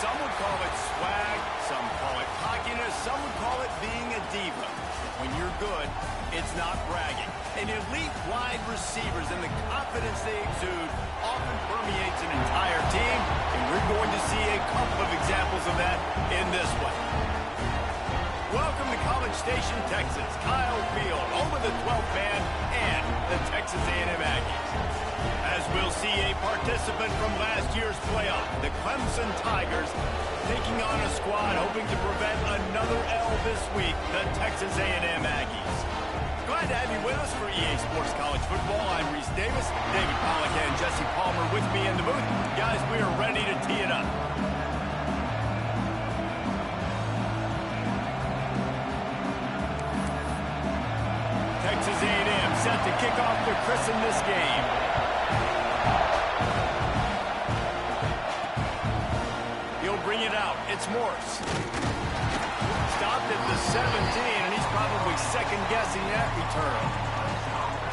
Some would call it swag, some call it cockiness, some would call it being a diva. When you're good, it's not bragging. And elite wide receivers and the confidence they exude often permeates an entire team, and we're going to see a couple of examples of that in this one. Welcome to College Station, Texas. Kyle Field, home of the 12th man and the Texas A&M Aggies. As we'll see a participant from last year's playoff, the Clemson Tigers, taking on a squad hoping to prevent another L this week, the Texas A&M Aggies. Glad to have you with us for EA Sports College Football. I'm Reese Davis, David Pollack and Jesse Palmer with me in the booth. Guys, we are ready to tee it up. Texas A&M set to kick off to christen this game. He'll bring it out. It's Morse. Stopped at the 17, and he's probably second-guessing that return.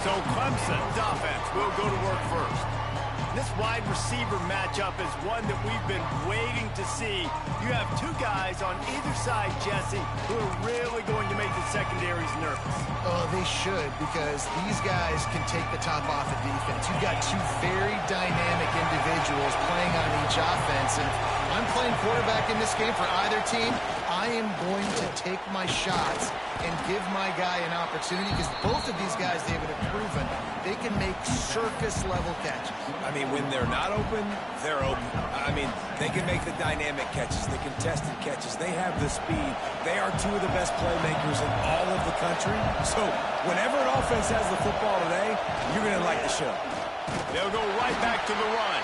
So Clemson's offense will go to work first. This wide receiver matchup is one that we've been waiting to see. You have two guys on either side, Jesse, who are really going to make the secondaries nervous. Oh, they should, because these guys can take the top off of defense. You've got two very dynamic individuals playing on each offense, and I'm playing quarterback in this game for either team. I am going to take my shots and give my guy an opportunity, because both of these guys, David, have proven they can make circus-level catches. I mean, when they're not open, they're open. I mean, they can make the dynamic catches, the contested catches. They have the speed. They are two of the best playmakers in all of the country. So whenever an offense has the football today, you're going to like the show. They'll go right back to the run.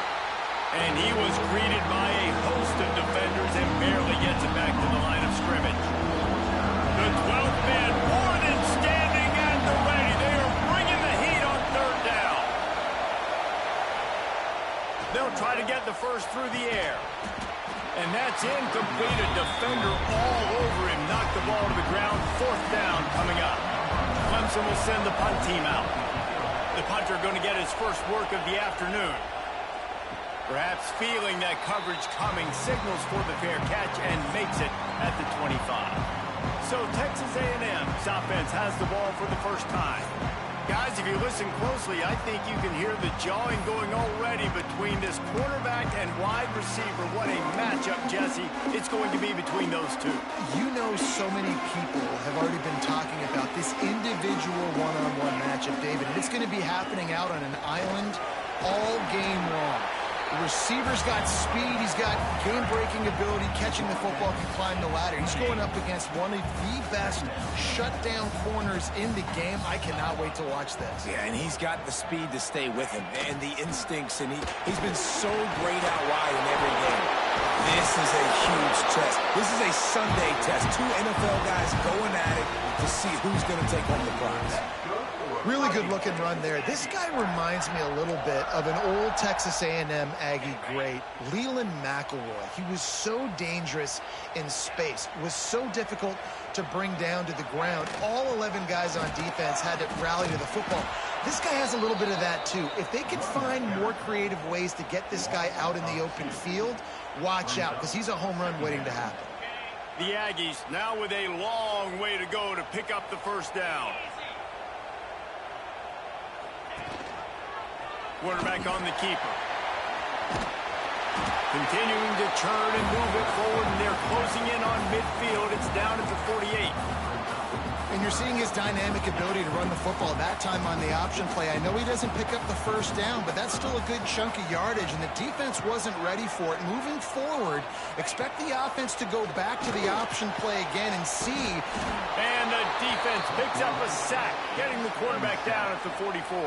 And he was greeted by a host of defenders and barely gets it back to the line of scrimmage. The 12th man more than standing at the ready. They are bringing the heat on third down. They'll try to get the first through the air. And that's incomplete. A defender all over him. Knocked the ball to the ground. Fourth down coming up. Clemson will send the punt team out. The punter going to get his first work of the afternoon. Perhaps feeling that coverage coming, signals for the fair catch and makes it at the 25. So Texas A&M's offense has the ball for the first time. Guys, if you listen closely, I think you can hear the jawing going already between this quarterback and wide receiver. What a matchup, Jesse, it's going to be between those two. You know, so many people have already been talking about this individual one-on-one matchup, David, and it's going to be happening out on an island all game long. The receiver's got speed, he's got game-breaking ability, catching the football, can climb the ladder. He's going up against one of the best shutdown corners in the game. I cannot wait to watch this. Yeah, and he's got the speed to stay with him and the instincts, and he's been so great out wide in every game. This is a huge test. This is a Sunday test. Two NFL guys going at it to see who's going to take home the prize. Really good-looking run there. This guy reminds me a little bit of an old Texas A&M Aggie great, Leland McElroy. He was so dangerous in space, was so difficult to bring down to the ground. All 11 guys on defense had to rally to the football. This guy has a little bit of that, too. If they can find more creative ways to get this guy out in the open field, watch out, because he's a home run waiting to happen. The Aggies now with a long way to go to pick up the first down. Quarterback on the keeper. Continuing to churn and move it forward, and they're closing in on midfield. It's down at the 48. And you're seeing his dynamic ability to run the football that time on the option play. I know he doesn't pick up the first down, but that's still a good chunk of yardage, and the defense wasn't ready for it. Moving forward, expect the offense to go back to the option play again and see. And the defense picks up a sack, getting the quarterback down at the 44.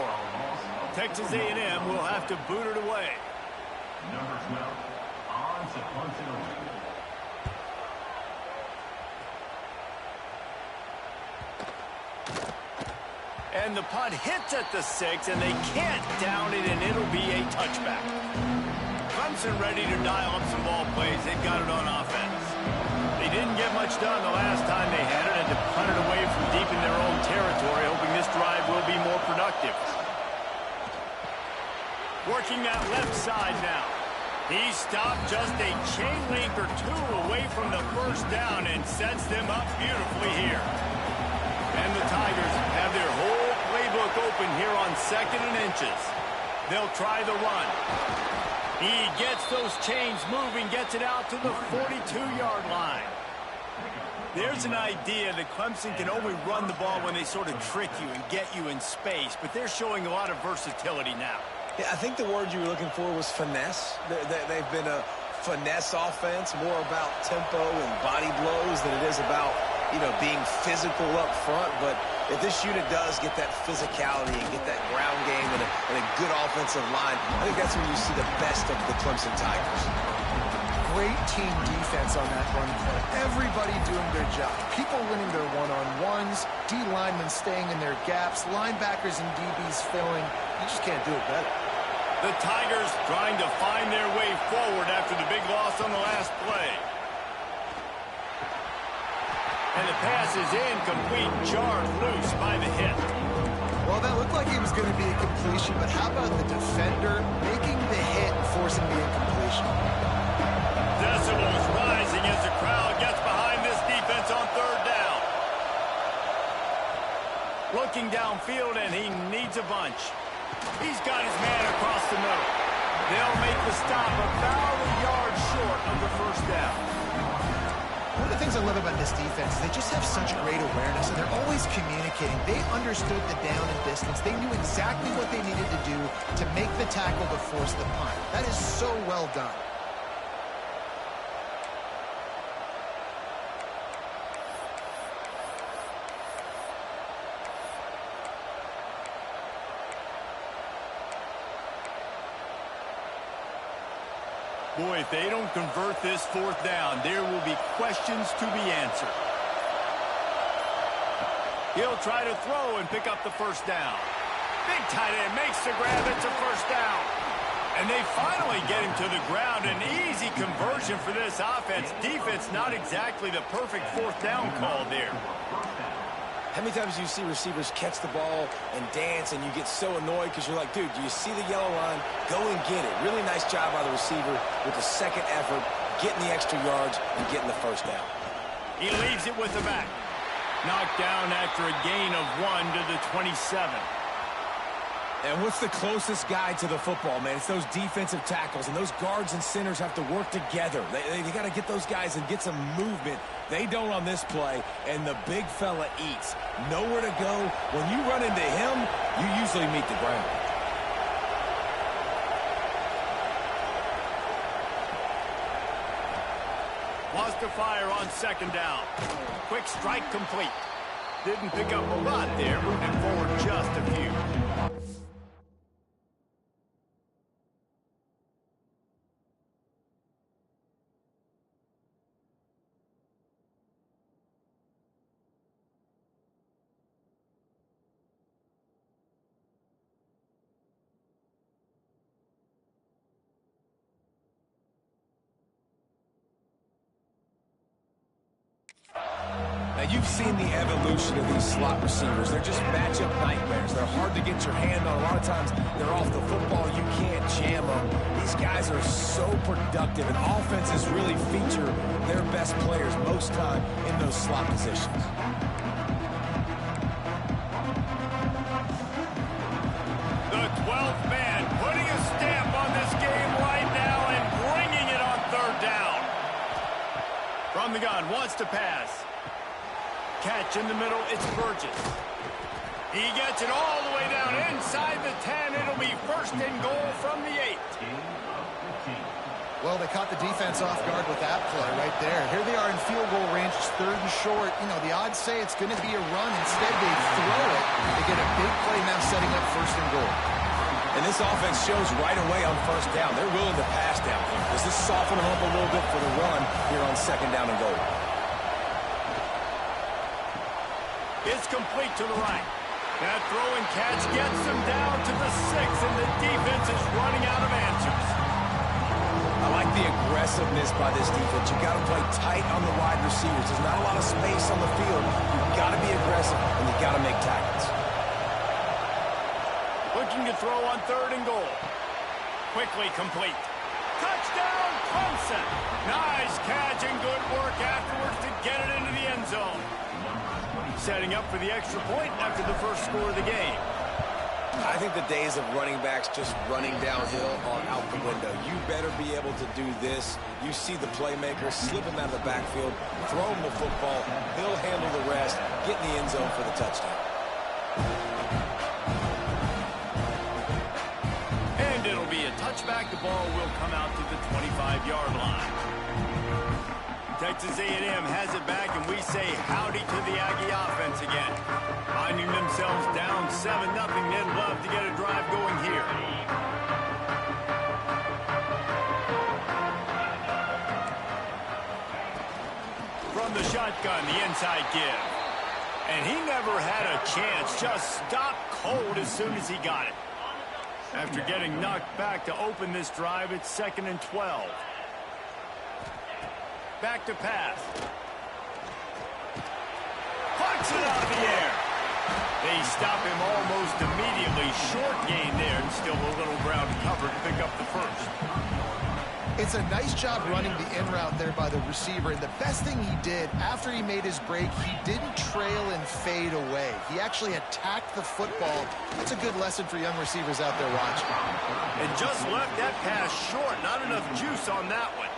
Texas A&M will have to boot it away. Number 12, on to punt it away. And the punt hits at the 6, and they can't down it, and it'll be a touchback. Clemson ready to dial up some ball plays. They've got it on offense. They didn't get much done the last time they had it, and to punt it away from deep in their own territory, hoping this drive will be more productive. Working that left side now. He stopped just a chain link or two away from the first down and sets them up beautifully here. And the Tigers have their whole playbook open here on 2nd and inches. They'll try the run. He gets those chains moving, gets it out to the 42-yard line. There's an idea that Clemson can only run the ball when they sort of trick you and get you in space, but they're showing a lot of versatility now. Yeah, I think the word you were looking for was finesse. They've been a finesse offense, more about tempo and body blows than it is about, being physical up front. But if this unit does get that physicality and get that ground game and a good offensive line, I think that's when you see the best of the Clemson Tigers. Great team defense on that run play. Everybody doing their job. People winning their one-on-ones, D linemen staying in their gaps, linebackers and DBs filling. You just can't do it better. The Tigers trying to find their way forward after the big loss on the last play. And the pass is incomplete, jarred loose by the hit. Well, that looked like it was going to be a completion, but how about the defender making the hit and forcing the incompletion? Decibels rising as the crowd gets behind this defense on 3rd down. Looking downfield, and he needs a bunch. He's got his man across the middle. They'll make the stop about a yard short of the 1st down. One of the things I love about this defense is they just have such great awareness, and they're always communicating. They understood the down and distance. They knew exactly what they needed to do to make the tackle to force the punt. That is so well done. Boy, if they don't convert this 4th down, there will be questions to be answered. He'll try to throw and pick up the 1st down. Big tight end makes the grab. It's a 1st down. And they finally get him to the ground. An easy conversion for this offense. Defense not exactly the perfect 4th down call there. How many times do you see receivers catch the ball and dance and you get so annoyed because you're like, dude, do you see the yellow line? Go and get it. Really nice job by the receiver with the 2nd effort, getting the extra yards and getting the 1st down. He leaves it with the back. Knocked down after a gain of 1 to the 27. And what's the closest guy to the football, man? It's those defensive tackles, and those guards and centers have to work together. They got to get those guys and get some movement. They don't on this play, and the big fella eats. Nowhere to go. When you run into him, you usually meet the ground. Wants to fire on 2nd down. Quick strike complete. Didn't pick up a lot there, moving forward just a few. Now, you've seen the evolution of these slot receivers. They're just matchup nightmares. They're hard to get your hand on. A lot of times, they're off the football. You can't jam them. These guys are so productive, and offenses really feature their best players most time in those slot positions. The 12th man putting a stamp on this game right now and bringing it on 3rd down. From the gun, wants to pass. Catch in the middle, it's Burgess. He gets it all the way down inside the 10. It'll be 1st and goal from the 8. Well, they caught the defense off guard with that play right there. Here they are in field goal range. It's 3rd and short. The odds say it's going to be a run. Instead, they throw it. They get a big play now setting up 1st and goal. And this offense shows right away on 1st down. They're willing to pass down here. Does this soften them up a little bit for the run here on 2nd down and goal? It's complete to the right. That throw and catch gets them down to the 6, and the defense is running out of answers. I like the aggressiveness by this defense. You got to play tight on the wide receivers. There's not a lot of space on the field. You've got to be aggressive, and you've got to make tackles. Looking to throw on 3rd and goal. Quickly complete. Touchdown, Clemson. Nice catch and good work afterwards to get it into the end zone. Setting up for the extra point after the first score of the game. I think the days of running backs just running downhill are out the window. You better be able to do this. You see the playmaker, slip him out of the backfield, throw him the football. He'll handle the rest, get in the end zone for the touchdown. And it'll be a touchback. The ball will come out to the 25-yard line. Texas A&M has it back, and we say howdy to the Aggie offense again. Finding themselves down 7-0, they'd love to get a drive going here. From the shotgun, the inside give. And he never had a chance, just stopped cold as soon as he got it. After getting knocked back to open this drive, it's 2nd and 12. Back to pass. Puts it out of the air. They stop him almost immediately. Short gain there, and still a little ground cover to pick up the first. It's a nice job running the in route there by the receiver, and the best thing he did after he made his break, he didn't trail and fade away. He actually attacked the football. That's a good lesson for young receivers out there watching. And just left that pass short. Not enough juice on that one.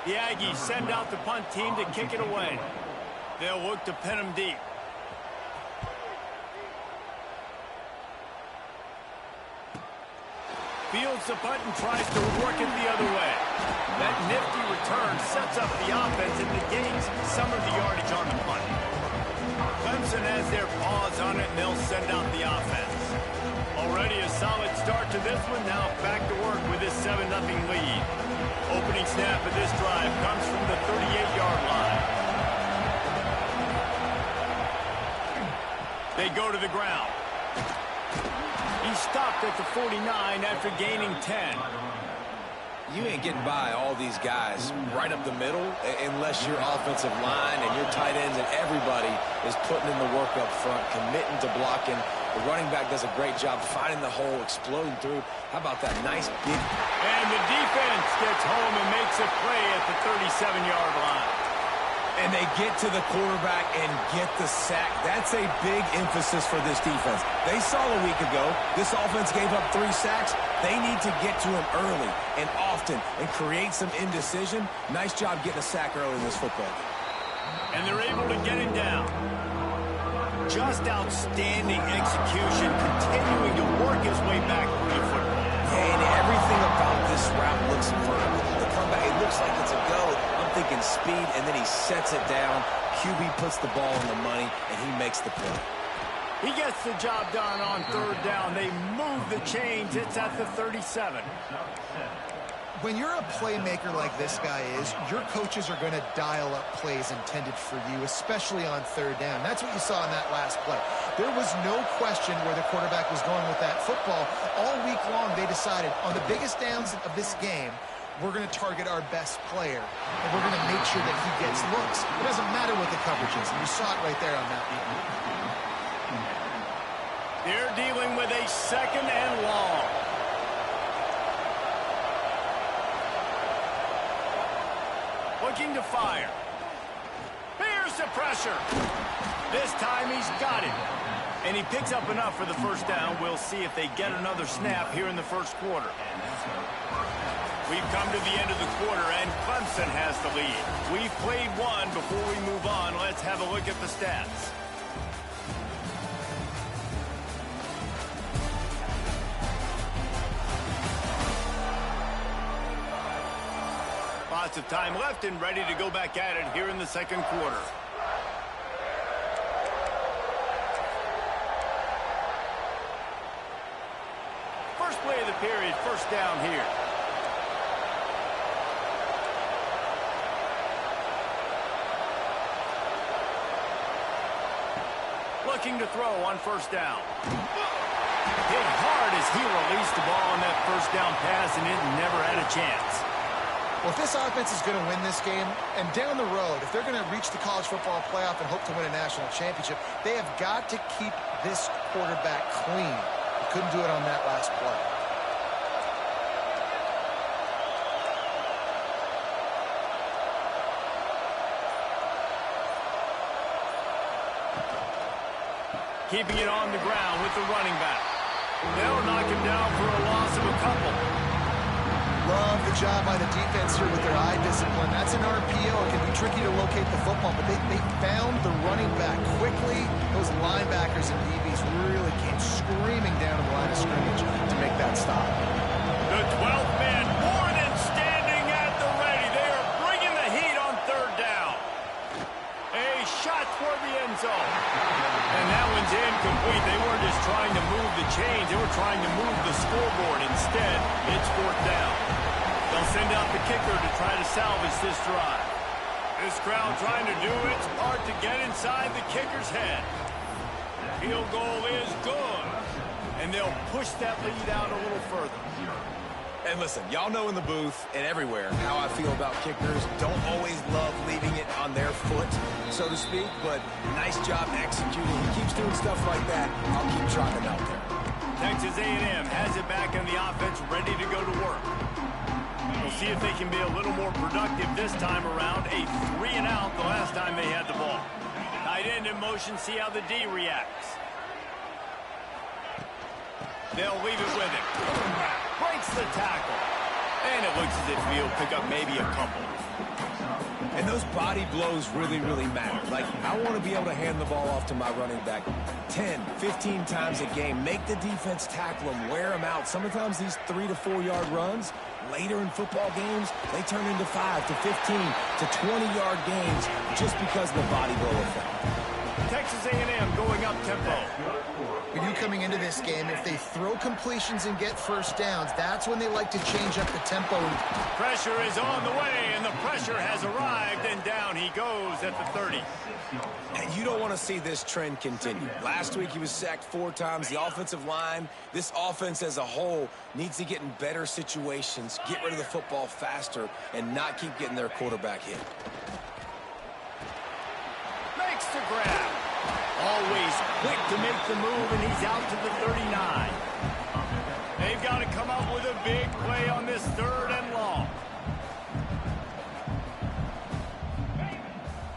The Aggies send out the punt team to kick it away. They'll look to pin him deep. Fields the punt and tries to work it the other way. That nifty return sets up the offense and negates some of the yardage on the punt. Clemson has their paws on it, and they'll send out the offense. Already a solid start to this one. Now back to work with this 7-0 lead. Opening snap of this drive comes from the 38-yard line. They go to the ground. He stopped at the 49 after gaining 10. You ain't getting by all these guys right up the middle unless your offensive line and your tight ends and everybody is putting in the work up front, committing to blocking. The running back does a great job finding the hole, exploding through. How about that nice big... And the defense gets home and makes a play at the 37-yard line. And they get to the quarterback and get the sack. That's a big emphasis for this defense. They saw a week ago this offense gave up 3 sacks. They need to get to him early and often and create some indecision. Nice job getting a sack early in this football game. And they're able to get him down. Just outstanding execution, continuing to work his way back through the football. And everything about this route looks vertical. The comeback, it looks like it's a go. I'm thinking speed, and then he sets it down. QB puts the ball on the money, and he makes the play. He gets the job done on 3rd down. They move the chains. It's at the 37. When you're a playmaker like this guy is, your coaches are going to dial up plays intended for you, especially on 3rd down. That's what you saw in that last play. There was no question where the quarterback was going with that football. All week long, they decided on the biggest downs of this game, we're going to target our best player, and we're going to make sure that he gets looks. It doesn't matter what the coverage is, and you saw it right there on that one. They're dealing with a 2nd and long. Looking to fire. Here's the pressure. This time he's got it. And he picks up enough for the 1st down. We'll see if they get another snap here in the 1st quarter. We've come to the end of the quarter, and Clemson has the lead. We've played one. Before we move on, let's have a look at the stats. Lots of time left and ready to go back at it here in the 2nd quarter. First play of the period, 1st down here. Looking to throw on 1st down. Hit hard as he released the ball on that 1st down pass, and it never had a chance. Well, if this offense is going to win this game, and down the road, if they're going to reach the college football playoff and hope to win a national championship, they have got to keep this quarterback clean. They couldn't do it on that last play. keeping it on the ground with the running back. They'll knock him down for a loss of a couple. Love the job by the defense here with their eye discipline. That's an RPO. It can be tricky to locate the football, but they found the running back quickly. Those linebackers and DBs really came screaming down to the line of scrimmage to make that stop. The 12th man, more than standing at the ready. They are bringing the heat on third down. A shot toward the end zone. And that one's incomplete. They weren't just trying to move the chains. They were trying to move the scoreboard. Instead, it's fourth down. They'll send out the kicker to try to salvage this drive. This crowd trying to do its part to get inside the kicker's head. Field goal is good. And they'll push that lead out a little further. And listen, y'all know in the booth and everywhere how I feel about kickers. Don't always love leaving it on their foot, so to speak, but nice job executing. He keeps doing stuff like that. I'll keep trotting out there. Texas A&M has it back on the offense, ready to go to work. We'll see if they can be a little more productive this time around. A 3-and-out the last time they had the ball. Tight end in motion, see how the D reacts. They'll leave it with him. Breaks the tackle. And it looks as if he'll pick up maybe a couple. And those body blows really, really matter. Like, I want to be able to hand the ball off to my running back 10, 15 times a game. Make the defense tackle them, wear them out. Sometimes these 3 to 4 yard runs, later in football games, they turn into 5 to 15 to 20-yard games just because of the body blow effect. Texas A&M going up tempo. We knew coming into this game, if they throw completions and get first downs, that's when they like to change up the tempo. Pressure is on the way, and the pressure has arrived, and down he goes at the 30. And you don't want to see this trend continue. Last week he was sacked 4 times. The offensive line, this offense as a whole, needs to get in better situations, get rid of the football faster, and not keep getting their quarterback hit. Makes the grab. Always quick to make the move, and he's out to the 39. They've got to come up with a big play on this 3rd and long.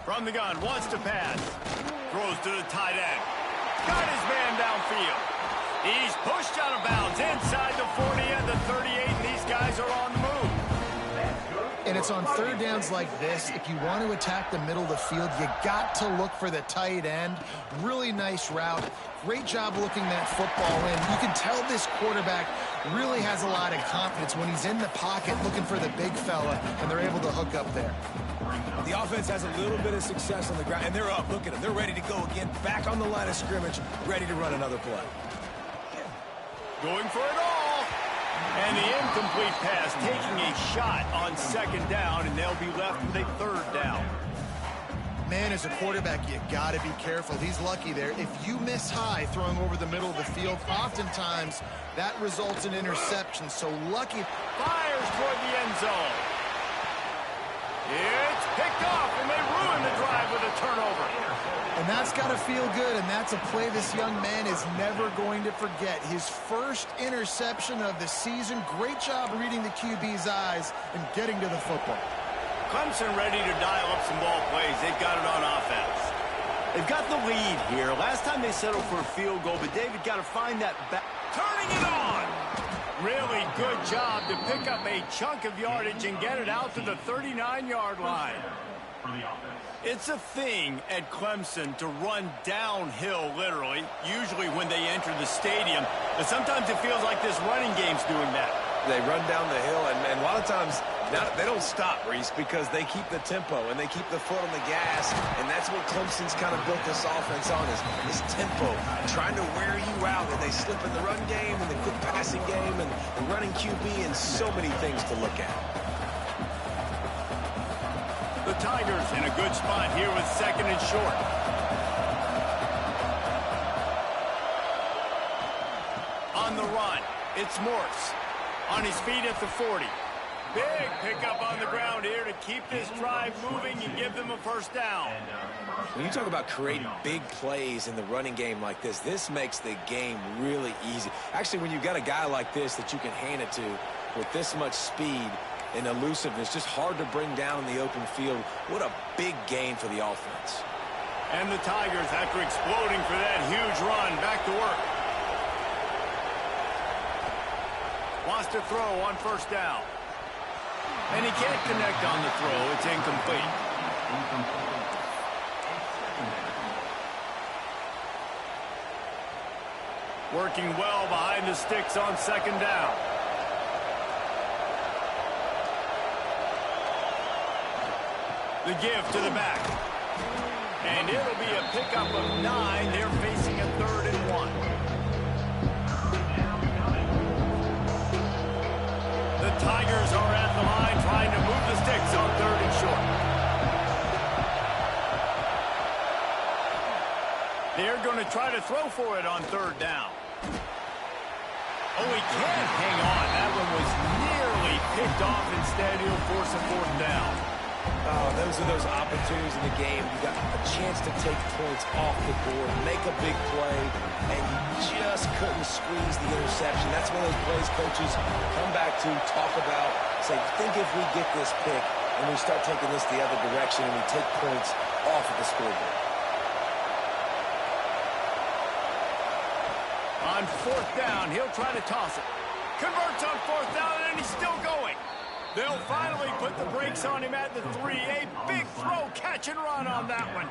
From the gun, wants to pass. Throws to the tight end. Got his man downfield. He's pushed out of bounds inside the 40 and the 38, and these guys are on the move. And it's on 3rd downs like this. If you want to attack the middle of the field, you got to look for the tight end. Really nice route. Great job looking that football in. You can tell this quarterback really has a lot of confidence when he's in the pocket looking for the big fella, and they're able to hook up there. The offense has a little bit of success on the ground, and they're up. Look at them. They're ready to go again. Back on the line of scrimmage, ready to run another play. Going for it all. And the incomplete pass, taking a shot on 2nd down, and they'll be left with a 3rd down. Man, as a quarterback, you got to be careful. He's lucky there. If you miss high throwing over the middle of the field, oftentimes that results in interception. So lucky. Fires toward the end zone. It's picked off, and they ruin the drive with a turnover. And that's got to feel good, and that's a play this young man is never going to forget. His first interception of the season. Great job reading the QB's eyes and getting to the football. Clemson ready to dial up some ball plays. They've got it on offense. They've got the lead here. Last time they settled for a field goal, but David got to find that back. Turning it on! Really good job to pick up a chunk of yardage and get it out to the 39-yard line. It's a thing at Clemson to run downhill, literally, usually when they enter the stadium. But sometimes it feels like this running game's doing that. They run down the hill, and a lot of times they don't stop, Reese, because they keep the tempo and they keep the foot on the gas, and that's what Clemson's kind of built this offense on, is this tempo, trying to wear you out, and they slip in the run game and the quick passing game and the running QB, and so many things to look at. The Tigers in a good spot here with 2nd and short. On the run, it's Morse. On his feet at the 40. Big pickup on the ground here to keep this drive moving and give them a 1st down. When you talk about creating big plays in the running game like this makes the game really easy. Actually, when you've got a guy like this that you can hand it to with this much speed and elusiveness, just hard to bring down in the open field, what a big gain for the offense. And the Tigers, after exploding for that huge run, back to work. Wants to throw on first down. And he can't connect on the throw. It's incomplete. Working well behind the sticks on second down. The give to the back. And it'll be a pickup of 9. They're facing a 3rd and 1. The Tigers are at the line trying to move the sticks on 3rd and short. They're going to try to throw for it on 3rd down. Oh, he can't hang on. That one was nearly picked off. Instead, he'll force a 4th down. Oh, those are those opportunities in the game. You got a chance to take points off the board, make a big play, and you just couldn't squeeze the interception. That's one of those plays coaches come back to, talk about, say, think if we get this pick and we start taking this the other direction and we take points off of the scoreboard. On 4th down, he'll try to toss it. Converts on 4th down, and he's still going. They'll finally put the brakes on him at the 3. A big throw, catch and run on that one.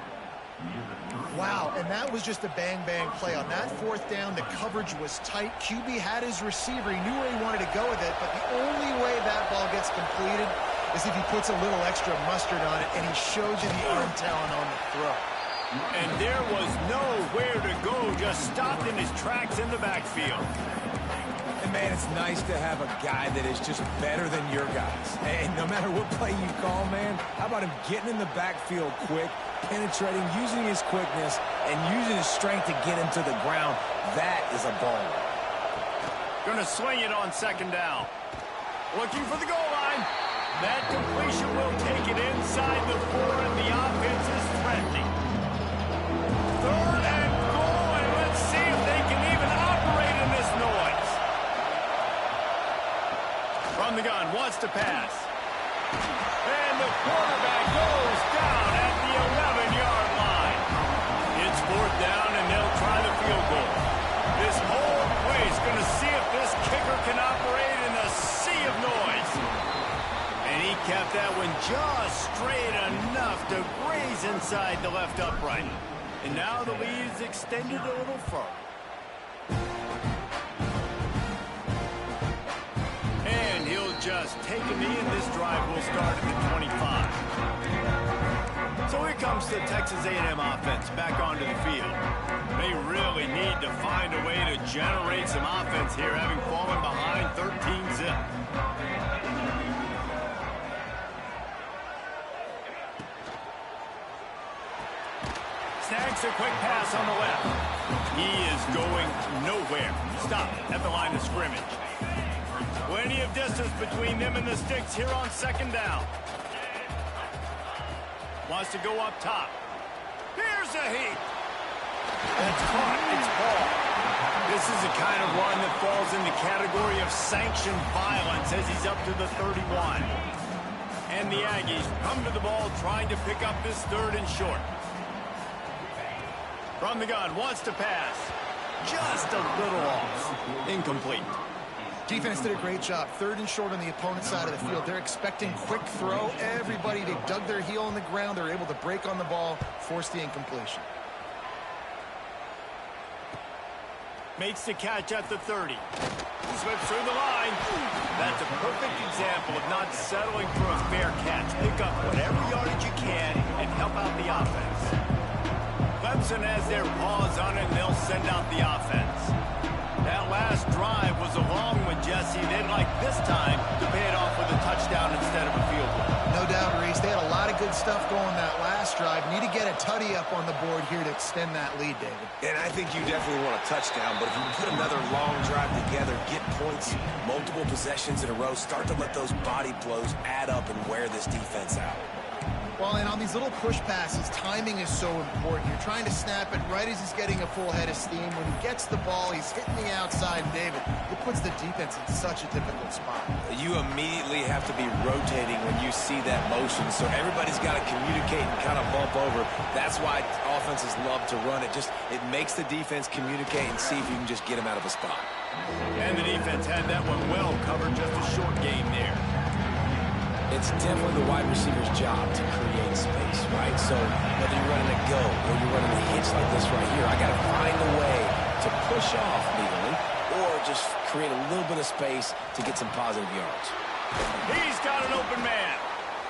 Wow, and that was just a bang-bang play. On that 4th down, the coverage was tight. QB had his receiver. He knew where he wanted to go with it, but the only way that ball gets completed is if he puts a little extra mustard on it, and he showed you the arm talent on the throw. And there was nowhere to go, just stopped in his tracks in the backfield. And, man, it's nice to have a guy that is just better than your guys. And no matter what play you call, man, how about him getting in the backfield quick, penetrating, using his quickness, and using his strength to get him to the ground? That is a ball. Going to swing it on 2nd down. Looking for the goal line. That completion will take it inside the 4, and the offense is threatening. 3rd and goal, and let's see if they can even operate in this noise. From the gun, wants to pass. And the quarterback goes down at the 11-yard line. It's 4th down, and they'll try the field goal. This whole play is going to see if this kicker can operate in a sea of noise. And he kept that one just straight enough to graze inside the left upright. And now the lead is extended a little further. And he'll just take a knee, and this drive will start at the 25. So here comes the Texas A&M offense back onto the field. They really need to find a way to generate some offense here, having fallen behind 13-zip. Snags a quick pass on the left. He is going nowhere. Stop at the line of scrimmage. Plenty of distance between them and the sticks here on 2nd down. Wants to go up top. Here's a heat. That's caught. It's ball. This is the kind of run that falls in the category of sanctioned violence as he's up to the 31. And the Aggies come to the ball trying to pick up this 3rd and short. From the gun, wants to pass. Just a little off. Incomplete. Defense did a great job. 3rd and short on the opponent's side of the field. They're expecting quick throw. Everybody, they dug their heel on the ground. They're able to break on the ball, force the incompletion. Makes the catch at the 30. Slips through the line. That's a perfect example of not settling for a fair catch. Pick up whatever yardage you can and help out the offense. Clemson has their paws on it, and they'll send out the offense. That last drive was a long one, Jesse. They'd like this time to pay it off with a touchdown instead of a field goal. No doubt, Reese. They had a lot of good stuff going that last drive. Need to get a tutty up on the board here to extend that lead, David. And I think you definitely want a touchdown, but if you put another long drive together, get points, multiple possessions in a row, start to let those body blows add up and wear this defense out. Well, and on these little push passes, timing is so important. You're trying to snap it right as he's getting a full head of steam. When he gets the ball, he's hitting the outside. David, it puts the defense in such a difficult spot. You immediately have to be rotating when you see that motion, so everybody's got to communicate and kind of bump over. That's why offenses love to run it. It makes the defense communicate and see if you can just get him out of a spot. And the defense had that one well covered, just a short game there. It's definitely the wide receiver's job to create space, right? So whether you're running a go or you're running a hitch like this right here, I got to find a way to push off legally or just create a little bit of space to get some positive yards. He's got an open man.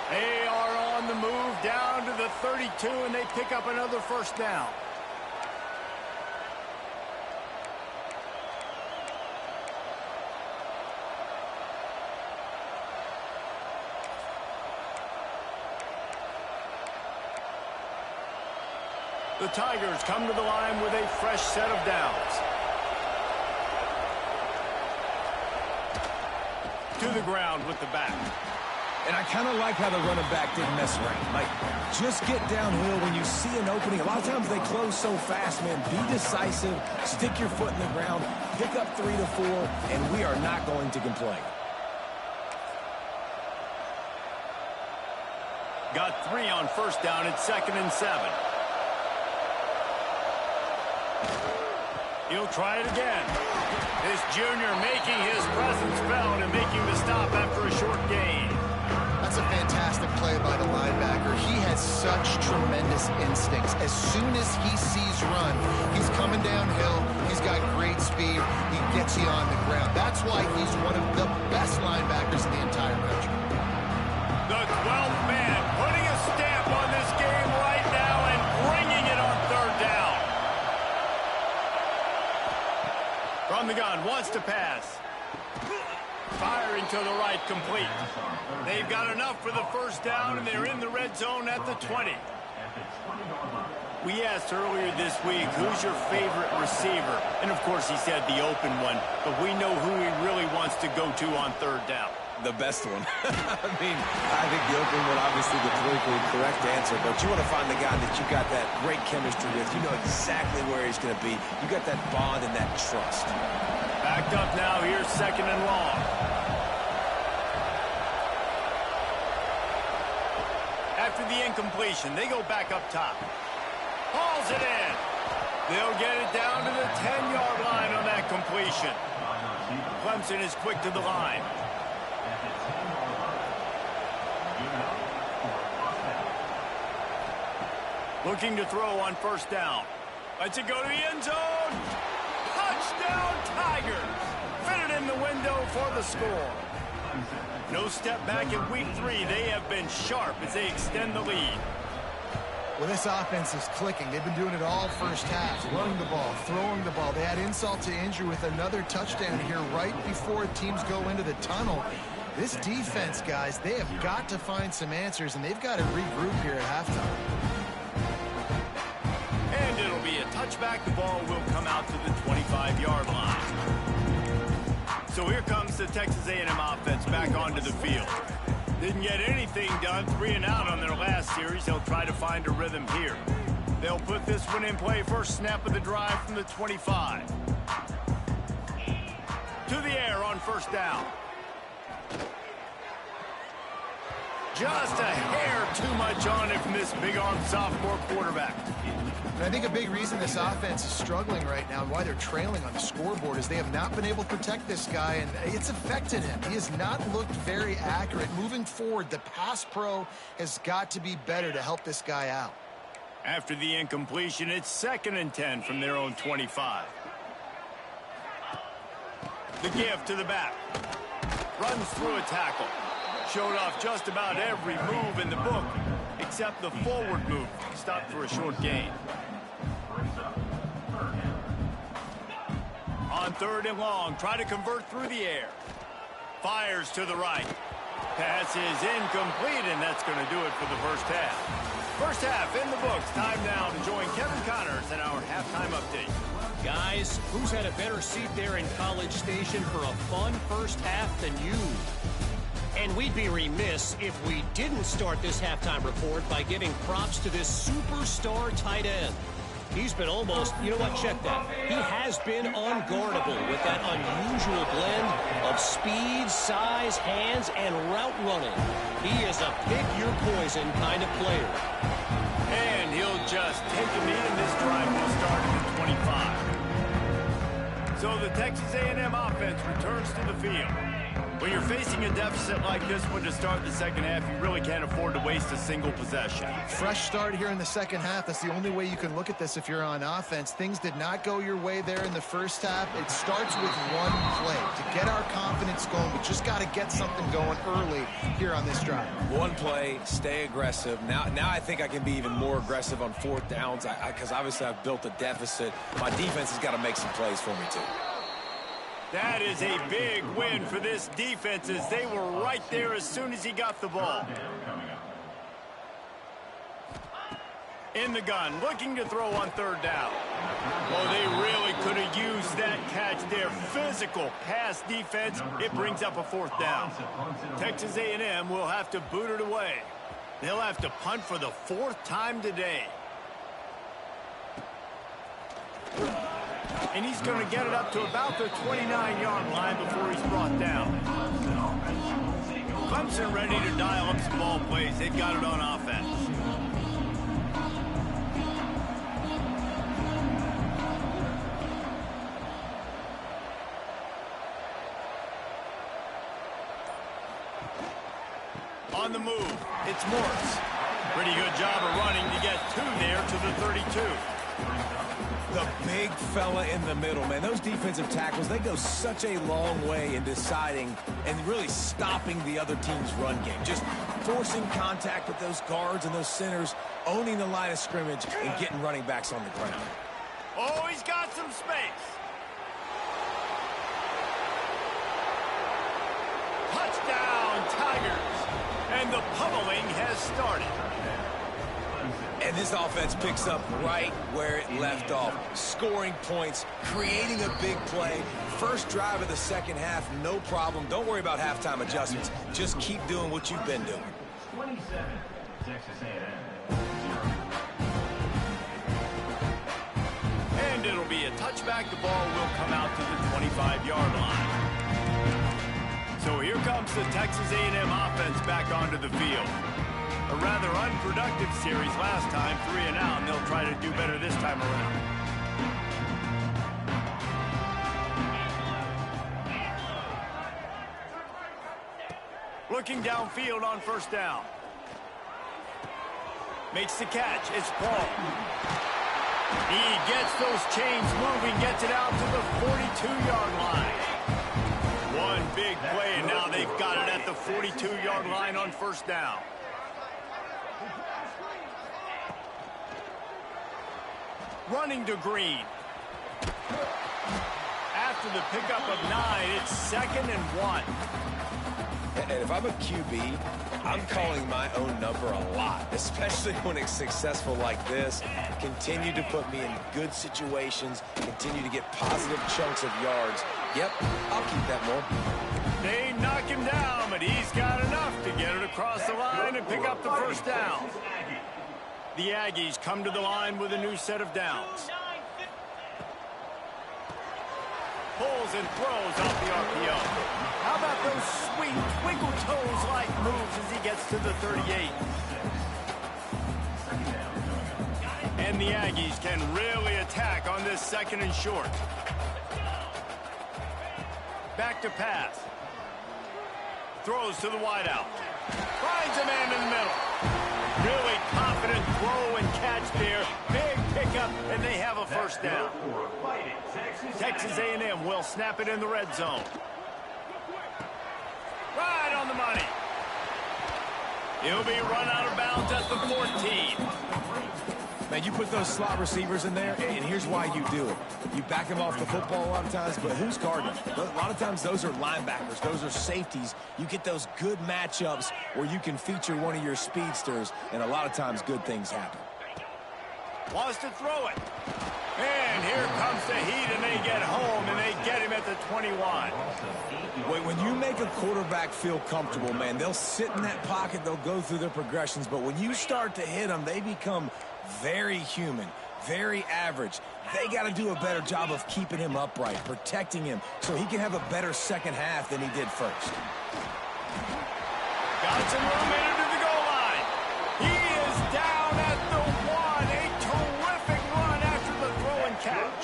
They are on the move down to the 32, and they pick up another first down. The Tigers come to the line with a fresh set of downs. To the ground with the back. And I kind of like how the running back didn't mess around. Like, just get downhill when you see an opening. A lot of times they close so fast, man. Be decisive, stick your foot in the ground, pick up 3 to 4, and we are not going to complain. Got 3 on first down. It's 2nd and 7. He'll try it again. This junior making his presence felt and making the stop after a short gain. That's a fantastic play by the linebacker. He has such tremendous instincts. As soon as he sees run, he's coming downhill. He's got great speed. He gets you on the ground. That's why he's one of the best linebackers in the entire country. The 12th man putting a stamp on this game right now and bringing it on 3rd down. From the gun, wants to pass. Firing to the right, complete. They've got enough for the first down, and they're in the red zone at the 20. We asked earlier this week, who's your favorite receiver? And, of course, he said the open one, but we know who he really wants to go to on 3rd down. The best one. I mean, I think the open one, obviously the politically correct answer, but you want to find the guy that you got that great chemistry with. You know exactly where he's going to be. You got that bond and that trust. Backed up now, here's 2nd and long. After the incompletion, they go back up top. Hauls it in. They'll get it down to the 10-yard line on that completion. Clemson is quick to the line. Looking to throw on first down. Lets it go to the end zone. Touchdown, Tigers. Fitted in the window for the score. No step back in week 3. They have been sharp as they extend the lead. Well, this offense is clicking. They've been doing it all first half. Running the ball, throwing the ball. They had insult to injury with another touchdown here right before teams go into the tunnel. This defense, guys, they have got to find some answers, and they've got to regroup here at halftime. And it'll be a touchback. The ball will come out to the 25-yard line. So here comes the Texas A&M offense back onto the field. Didn't get anything done, 3 and out on their last series. They'll try to find a rhythm here. They'll put this one in play. First snap of the drive from the 25. To the air on first down. Just a hair too much on it from this big-armed sophomore quarterback. And I think a big reason this offense is struggling right now and why they're trailing on the scoreboard is they have not been able to protect this guy, and it's affected him. He has not looked very accurate. Moving forward, the pass pro has got to be better to help this guy out. After the incompletion, it's 2nd and 10 from their own 25. The give to the back. Runs through a tackle. Showed off just about every move in the book, except the forward move. Stopped for a short gain. On 3rd and long, try to convert through the air. Fires to the right. Pass is incomplete, and that's going to do it for the first half. First half in the books. Time now to join Kevin Connors in our halftime update. Guys, who's had a better seat there in College Station for a fun first half than you? And we'd be remiss if we didn't start this halftime report by giving props to this superstar tight end. He's been almost, you know what, check that. He has been unguardable with that unusual blend of speed, size, hands, and route running. He is a pick-your-poison kind of player. And he'll just take a knee, and this drive will start at the 25. So the Texas A&M offense returns to the field. When you're facing a deficit like this one to start the second half, you really can't afford to waste a single possession. Fresh start here in the second half. That's the only way you can look at this if you're on offense. Things did not go your way there in the first half. It starts with one play. To get our confidence going, we just got to get something going early here on this drive. One play, stay aggressive. Now I think I can be even more aggressive on fourth downs because obviously I've built a deficit. My defense has got to make some plays for me too. That is a big win for this defense as they were right there as soon as he got the ball. In the gun, looking to throw on third down. Oh, they really could have used that catch there. Physical pass defense. It brings up a fourth down. Texas A&M will have to boot it away. They'll have to punt for the fourth time today. And he's going to get it up to about the 29-yard line before he's brought down. Clemson ready to dial up some ball plays. They've got it on offense. On the move, it's Morris. Pretty good job of running to get two there to the 32. The big fella in the middle, man. Those defensive tackles, they go such a long way in deciding and really stopping the other team's run game. Just forcing contact with those guards and those centers, owning the line of scrimmage, and getting running backs on the ground. Oh, he's got some space. Touchdown, Tigers. And the pummeling has started. And this offense picks up right where it left off. Scoring points, creating a big play. First drive of the second half, no problem. Don't worry about halftime adjustments. Just keep doing what you've been doing. 27, Texas A&M. And it'll be a touchback. The ball will come out to the 25-yard line. So here comes the Texas A&M offense back onto the field. A rather unproductive series last time, 3 and out, and they'll try to do better this time around. Looking downfield on first down. Makes the catch. It's Paul. He gets those chains moving, gets it out to the 42-yard line. One big play, and now they've got it at the 42-yard line on first down. Running to Green. After the pickup of 9, it's 2nd and 1. And if I'm a QB, I'm calling my own number a lot, especially when it's successful like this. Continue to put me in good situations, continue to get positive chunks of yards. Yep, I'll keep that more. They knock him down, but he's got enough to get it across the line and pick up the first down. The Aggies come to the line with a new set of downs. Pulls and throws off the RPO. How about those sweet twinkle toes-like moves as he gets to the 38? And the Aggies can really attack on this 2nd and short. Back to pass. Throws to the wideout. Finds a man in the middle. Really confident throw and catch there. Big pickup, and they have a first down. Texas A&M will snap it in the red zone. Right on the money. He'll be run out of bounds at the 14. Man, you put those slot receivers in there, and here's why you do it. You back them off the football a lot of times, but who's guarding them? A lot of times those are linebackers. Those are safeties. You get those good matchups where you can feature one of your speedsters, and a lot of times good things happen. Wants to throw it. And here comes the heat, and they get home, and they get him at the 21. When you make a quarterback feel comfortable, man, they'll sit in that pocket, they'll go through their progressions, but when you start to hit them, they become very human, very average. They got to do a better job of keeping him upright, protecting him, so he can have a better second half than he did first. Got some room into the goal line. He is down at the 1. A terrific run after the throw and catch.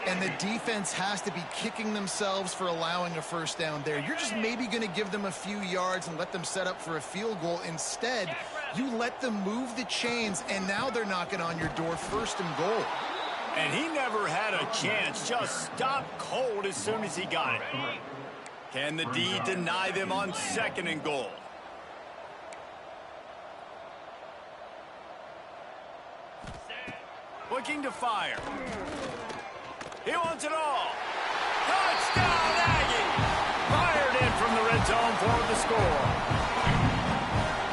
And the defense has to be kicking themselves for allowing a first down there. You're just maybe going to give them a few yards and let them set up for a field goal. Instead, you let them move the chains, and now they're knocking on your door, 1st and goal. And he never had a chance. Just stopped cold as soon as he got it. Can the D deny them on 2nd and goal? Looking to fire. He wants it all. Touchdown, Aggie! Fired in from the red zone for the score.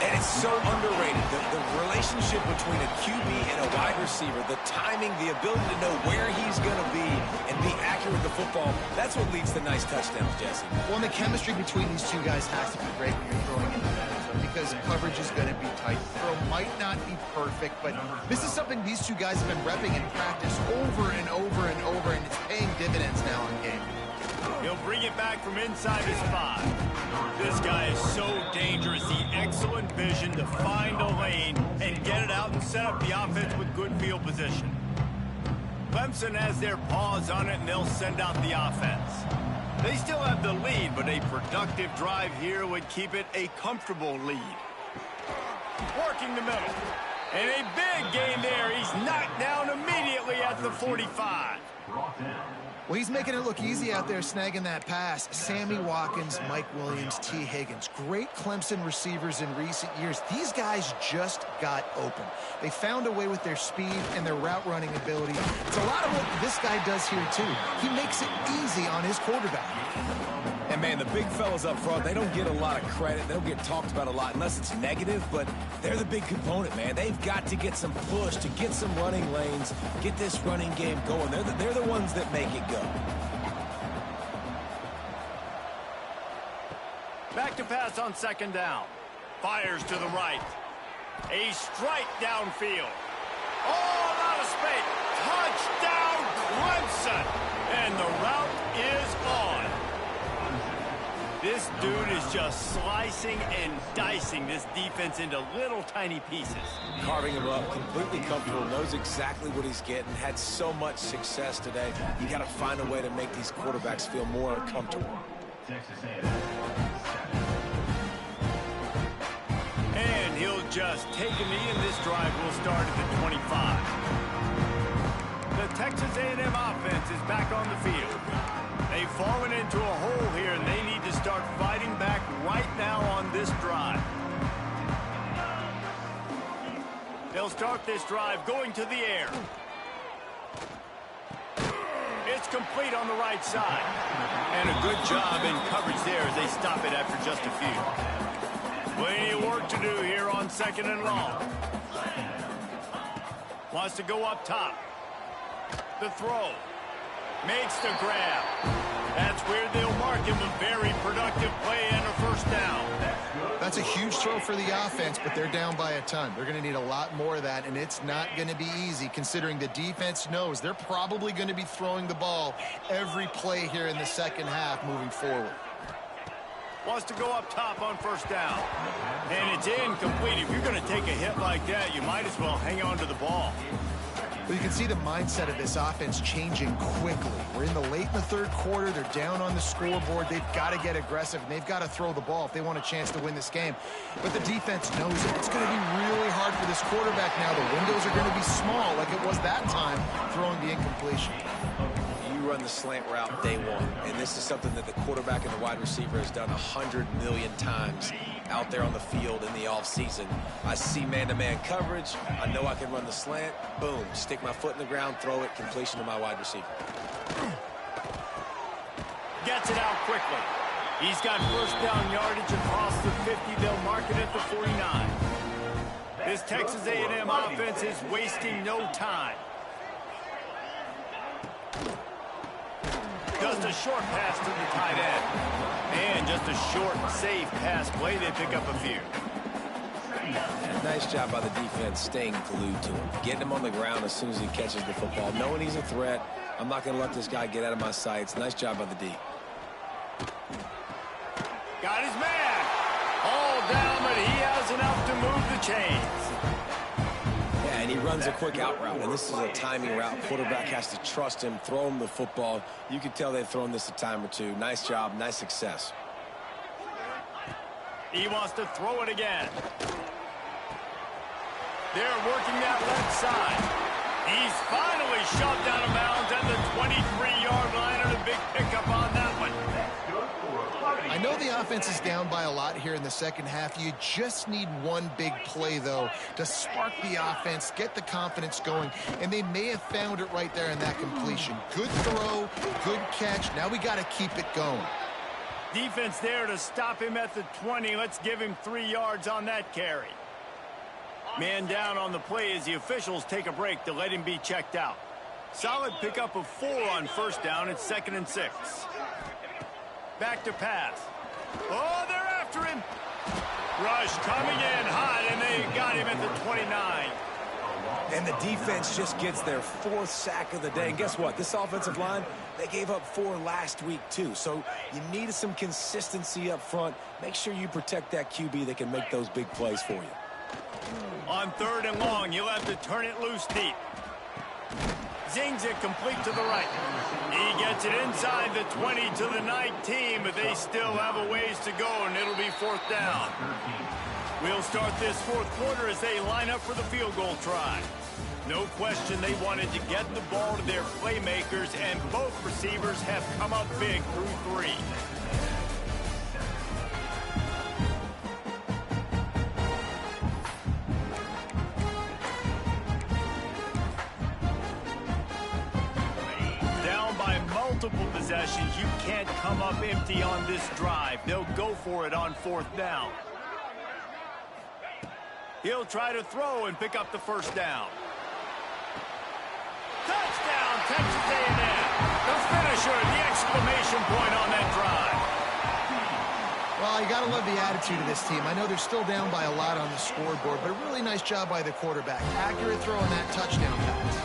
And it's so underrated, the relationship between a QB and a wide receiver, the timing, the ability to know where he's going to be and be accurate with the football, that's what leads to nice touchdowns, Jesse. Well, and the chemistry between these two guys has to be great when you're throwing in the red zone because coverage is going to be tight. The throw might not be perfect, but this is something these two guys have been repping in practice over and over and over, and it's paying dividends now in game. He'll bring it back from inside his 5. This guy is so dangerous. The excellent vision to find a lane and get it out and set up the offense with good field position. Clemson has their paws on it, and they'll send out the offense. They still have the lead, but a productive drive here would keep it a comfortable lead. Working the middle. And a big gain there. He's knocked down immediately at the 45. Well, he's making it look easy out there snagging that pass. Sammy Watkins, Mike Williams, T. Higgins. Great Clemson receivers in recent years. These guys just got open. They found a way with their speed and their route running ability. It's a lot of what this guy does here, too. He makes it easy on his quarterback. And, man, the big fellas up front, they don't get a lot of credit. They don't get talked about a lot unless it's negative, but they're the big component, man. They've got to get some push, to get some running lanes, get this running game going. They're the ones that make it go. Back to pass on 2nd down. Fires to the right. A strike downfield. Oh, out of space. Touchdown, Clemson. And the route is on. This dude is just slicing and dicing this defense into little tiny pieces. Carving him up, completely comfortable, knows exactly what he's getting, had so much success today. You got to find a way to make these quarterbacks feel more comfortable. And he'll just take a knee, and this drive will start at the 25. The Texas A&M offense is back on the field. They've fallen into a hole here, and they need to start fighting back right now on this drive. They'll start this drive going to the air. It's complete on the right side. And a good job in coverage there as they stop it after just a few. Plenty of work to do here on 2nd and long. Wants to go up top. The throw. Makes the grab. That's where they'll mark him a very productive play and a 1st down. That's a huge throw for the offense, but they're down by a ton. They're going to need a lot more of that, and it's not going to be easy considering the defense knows they're probably going to be throwing the ball every play here in the 2nd half moving forward. Wants to go up top on 1st down. And it's incomplete. If you're going to take a hit like that, you might as well hang on to the ball. Well, you can see the mindset of this offense changing quickly. We're in the late in the 3rd quarter. They're down on the scoreboard. They've got to get aggressive, and they've got to throw the ball if they want a chance to win this game. But the defense knows it. It's going to be really hard for this quarterback now. The windows are going to be small like it was that time throwing the incompletion. You run the slant route day one, and this is something that the quarterback and the wide receiver has done 100 million times out there on the field in the offseason. I see man-to-man coverage. I know I can run the slant. Boom, stick my foot in the ground, throw it, completion to my wide receiver. Gets it out quickly. He's got 1st down yardage across the 50. They'll mark it at the 49. This Texas A&M offense is wasting no time. just a short pass to the tight end. And just a short, safe pass play. They pick up a few. And nice job by the defense staying glued to him. Getting him on the ground as soon as he catches the football. Knowing he's a threat. I'm not going to let this guy get out of my sights. Nice job by the D. Got his man. All down, but he has enough to move the chains. Yeah, and he runs a quick out route, and this is a timing route. Quarterback has to trust him, throw him the football. You can tell they've thrown this a time or two. Nice job, nice success. He wants to throw it again. They're working that left side. He's finally shoved out of bounds at the 23-yard line, and a big pickup on that one. I know the offense is down by a lot here in the second half. You just need one big play, though, to spark the offense, get the confidence going, and they may have found it right there in that completion. Good throw, good catch. Now we got to keep it going. Defense there to stop him at the 20. Let's give him 3 yards on that carry. Man down on the play as the officials take a break to let him be checked out. Solid pickup of 4 on first down. It's 2nd and 6. Back to pass. Oh, they're after him. Rush coming in hot, and they got him at the 29. And the defense just gets their 4th sack of the day. And guess what? This offensive line, they gave up 4 last week, too. So you need some consistency up front. Make sure you protect that QB that can make those big plays for you. On 3rd and long, you'll have to turn it loose deep. Zings it complete to the right. He gets it inside the 20 to the 19, but they still have a ways to go, and it'll be 4th down. We'll start this 4th quarter as they line up for the field goal try. No question they wanted to get the ball to their playmakers, and both receivers have come up big through 3. Multiple possessions. You can't come up empty on this drive. They'll go for it on 4th down. He'll try to throw and pick up the 1st down. Touchdown, Texas A&M. The finisher, the exclamation point on that drive. Well, you got to love the attitude of this team. I know they're still down by a lot on the scoreboard, but a really nice job by the quarterback. Accurate throw on that touchdown pass.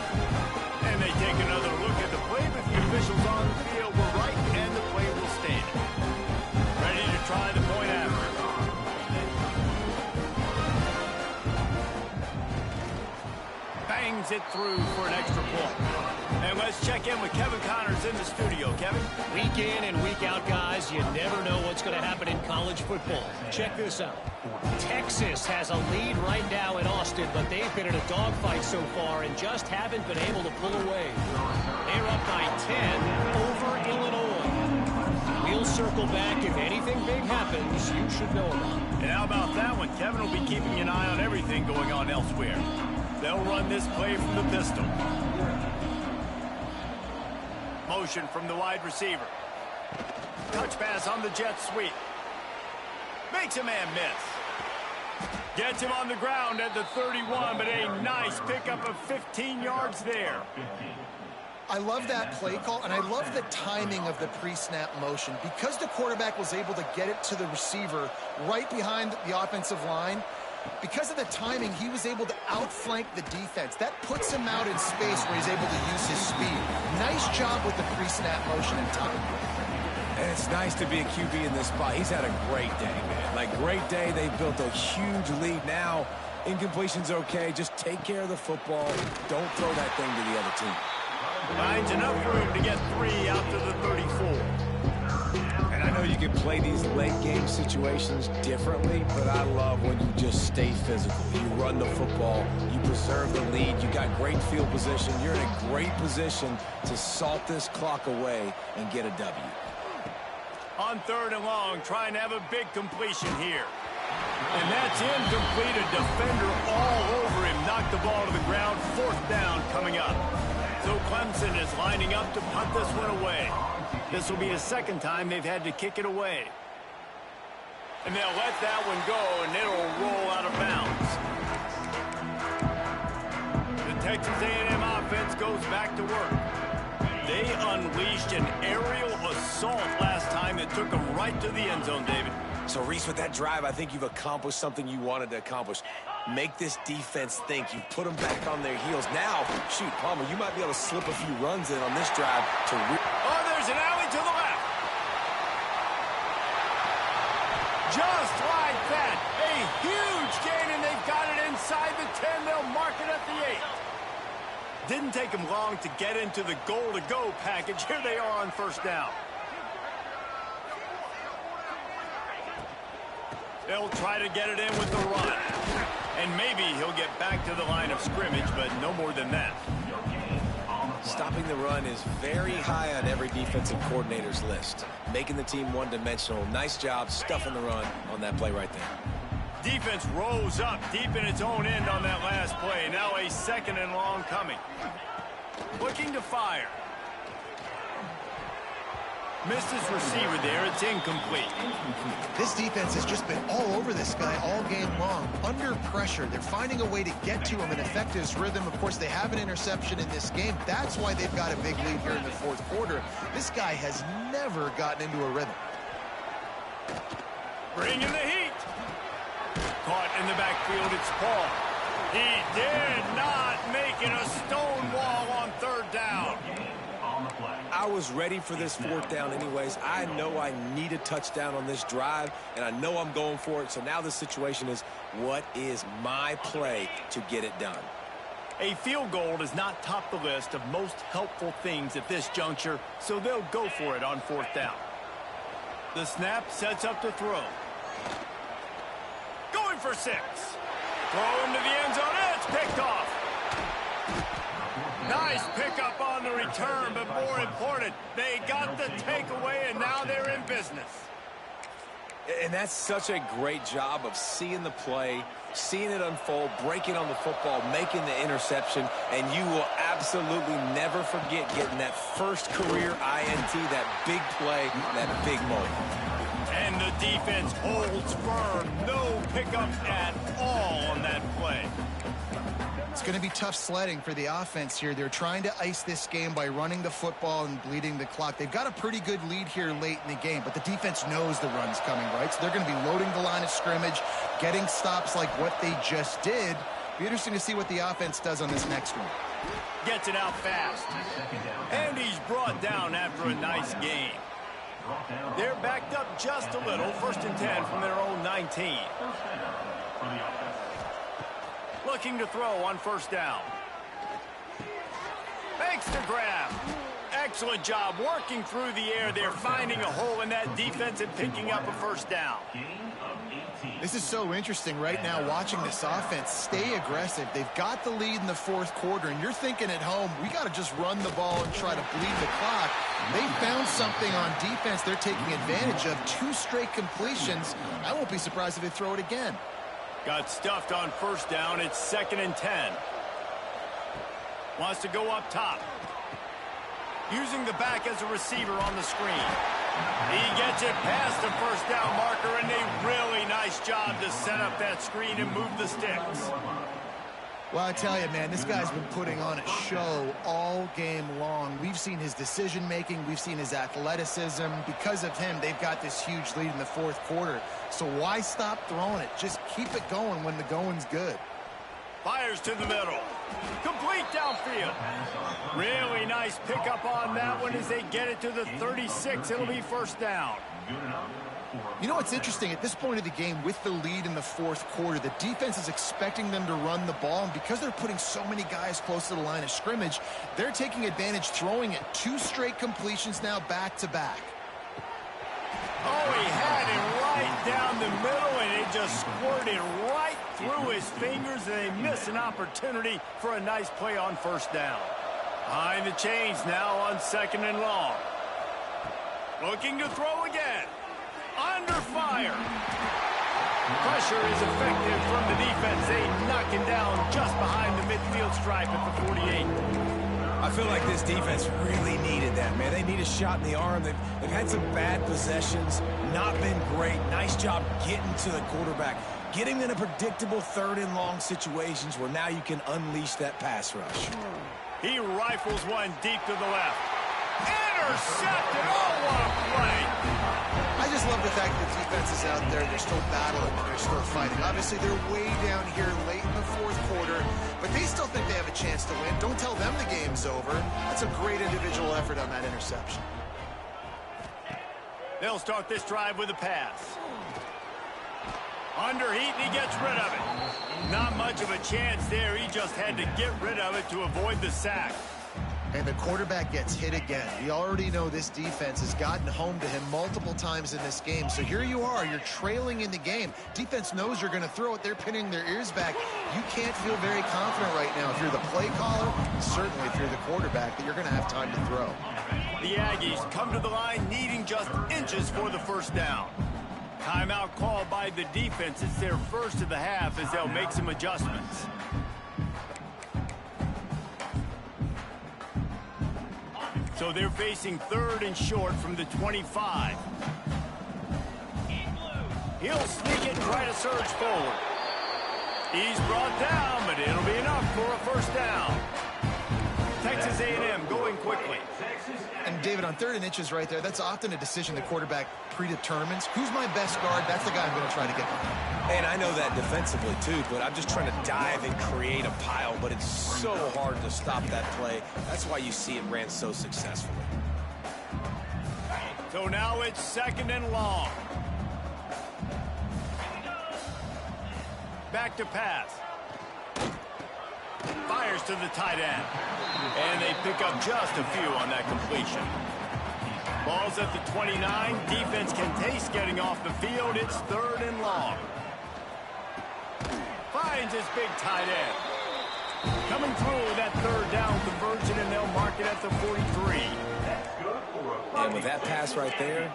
And they take another look at the play, but the officials on the field were right, and the play will stand. Ready to try the point after. Bangs it through for an extra point. And let's check in with Kevin Connors in the studio. Kevin? Week in and week out, guys, you never know what's going to happen in college football. Check this out. Texas has a lead right now in Austin, but they've been in a dogfight so far and just haven't been able to pull away. They're up by 10 over Illinois. We'll circle back. If anything big happens, you should know about it. And how about that one? Kevin will be keeping an eye on everything going on elsewhere. They'll run this play from the pistol. Motion from the wide receiver. Touch pass on the jet sweep. Makes a man miss. Gets him on the ground at the 31, but a nice pickup of 15 yards there. I love that play call, and I love the timing of the pre-snap motion. Because the quarterback was able to get it to the receiver right behind the offensive line, because of the timing, he was able to outflank the defense. That puts him out in space where he's able to use his speed. Nice job with the pre-snap motion and timing. And it's nice to be a QB in this spot. He's had a great day, man. Like, great day. They've built a huge lead. Now, incompletion's okay. Just take care of the football. Don't throw that thing to the other team. Finds enough room to get 3 out to the 34. And I know you can play these late-game situations differently, but I love when you just stay physical. You run the football. You preserve the lead. You got great field position. You're in a great position to salt this clock away and get a W. On 3rd and long, trying to have a big completion here. And that's incomplete. A defender all over him. Knocked the ball to the ground. 4th down coming up. So Clemson is lining up to punt this one away. This will be the 2nd time they've had to kick it away. And they'll let that one go, and it'll roll out of bounds. The Texas A&M offense goes back to work. They unleashed an aerial assault last time that took them right to the end zone, David. So, Reese, with that drive, I think you've accomplished something you wanted to accomplish. Make this defense think. You've put them back on their heels. Now, shoot, Palmer, you might be able to slip a few runs in on this drive to... Oh, there's an alley to the left. Just like that. A huge gain, and they've got it inside the 10. They'll mark it at the 8. Didn't take them long to get into the goal-to-go package. Here they are on first down. They'll try to get it in with the run. And maybe he'll get back to the line of scrimmage, but no more than that. Stopping the run is very high on every defensive coordinator's list. Making the team one-dimensional. Nice job stuffing the run on that play right there. Defense rose up deep in its own end on that last play. Now a 2nd and long coming. Looking to fire. Missed his receiver there. It's incomplete. This defense has just been all over this guy all game long. Under pressure. They're finding a way to get to him and affect his rhythm. Of course, they have an interception in this game. That's why they've got a big lead here in the 4th quarter. This guy has never gotten into a rhythm. Bringing the heat. Caught in the backfield, it's Paul. He did not make it a stone wall on 3rd down. I was ready for this 4th down anyways. I know I need a touchdown on this drive, and I know I'm going for it. So now the situation is, what is my play to get it done? A field goal does not top the list of most helpful things at this juncture, so they'll go for it on 4th down. The snap sets up to throw. Going for 6. Throw into the end zone. It's picked off. Nice pickup on the return, but more important, they got the takeaway, and now they're in business. And that's such a great job of seeing the play, seeing it unfold, breaking on the football, making the interception, and you will absolutely never forget getting that first career INT, that big play, that big moment. And the defense holds firm. No pickup at all on that play. It's going to be tough sledding for the offense here. They're trying to ice this game by running the football and bleeding the clock. They've got a pretty good lead here late in the game, but the defense knows the run's coming, right? So they're going to be loading the line of scrimmage, getting stops like what they just did. Be interesting to see what the offense does on this next one. Gets it out fast. And he's brought down after a nice game. They're backed up just a little. 1st and 10 from their own 19. Looking to throw on 1st down. Makes the grab. Excellent job working through the air. They're finding a hole in that defense and picking up a 1st down. This is so interesting right now watching this offense stay aggressive. They've got the lead in the 4th quarter, and you're thinking at home, we got to just run the ball and try to bleed the clock. They found something on defense they're taking advantage of. 2 straight completions. I won't be surprised if they throw it again. Got stuffed on 1st down. It's 2nd and 10. Wants to go up top. Using the back as a receiver on the screen. He gets it past the 1st down marker, and a really nice job to set up that screen and move the sticks. Well, I tell you, man, this guy's been putting on a show all game long. We've seen his decision-making. We've seen his athleticism. Because of him, they've got this huge lead in the 4th quarter. So why stop throwing it? Just keep it going when the going's good. Fires to the middle. Complete downfield. Really nice pickup on that one as they get it to the 36. It'll be 1st down. You know what's interesting? At this point of the game, with the lead in the 4th quarter, the defense is expecting them to run the ball, and because they're putting so many guys close to the line of scrimmage, they're taking advantage, throwing it. 2 straight completions now back-to-back. Oh, he had it right down the middle, and it just squirted right through his fingers, and they miss an opportunity for a nice play on 1st down. Behind the chains now on 2nd and long. Looking to throw again. Under fire. Pressure is effective from the defense. They knock him down just behind the midfield stripe at the 48. I feel like this defense really needed that, man. They need a shot in the arm. They've had some bad possessions, not been great. Nice job getting to the quarterback, getting in a predictable 3rd and long situations where now you can unleash that pass rush. He rifles one deep to the left. Intercepted. Oh, what a play. I just love the fact that the defense is out there. They're still battling and they're still fighting. Obviously, they're way down here late in the fourth quarter, but they still think they have a chance to win. Don't tell them the game's over. That's a great individual effort on that interception. They'll start this drive with a pass. Under heat, and he gets rid of it. Not much of a chance there. He just had to get rid of it to avoid the sack. And the quarterback gets hit again. We already know this defense has gotten home to him multiple times in this game. So here you are. You're trailing in the game. Defense knows you're going to throw it. They're pinning their ears back. You can't feel very confident right now if you're the play caller, certainly if you're the quarterback, that you're going to have time to throw. The Aggies come to the line needing just inches for the first down. Timeout called by the defense. It's their first of the half as they'll make some adjustments. So they're facing third and short from the 25. He'll sneak it and try to surge forward. He's brought down, but it'll be enough for a first down. Texas A&M going quickly. And David, on 3rd and inches right there, that's often a decision the quarterback predetermines. Who's my best guard? That's the guy I'm going to try to get behind. And I know that defensively, too, but I'm just trying to dive and create a pile, but it's so hard to stop that play. That's why you see it ran so successfully. So now it's 2nd and long. Back to pass. Fires to the tight end. And they pick up just a few on that completion. Ball's at the 29. Defense can taste getting off the field. It's 3rd and long. Finds his big tight end. Coming through with that 3rd down conversion, and they'll mark it at the 43. And with that pass right there,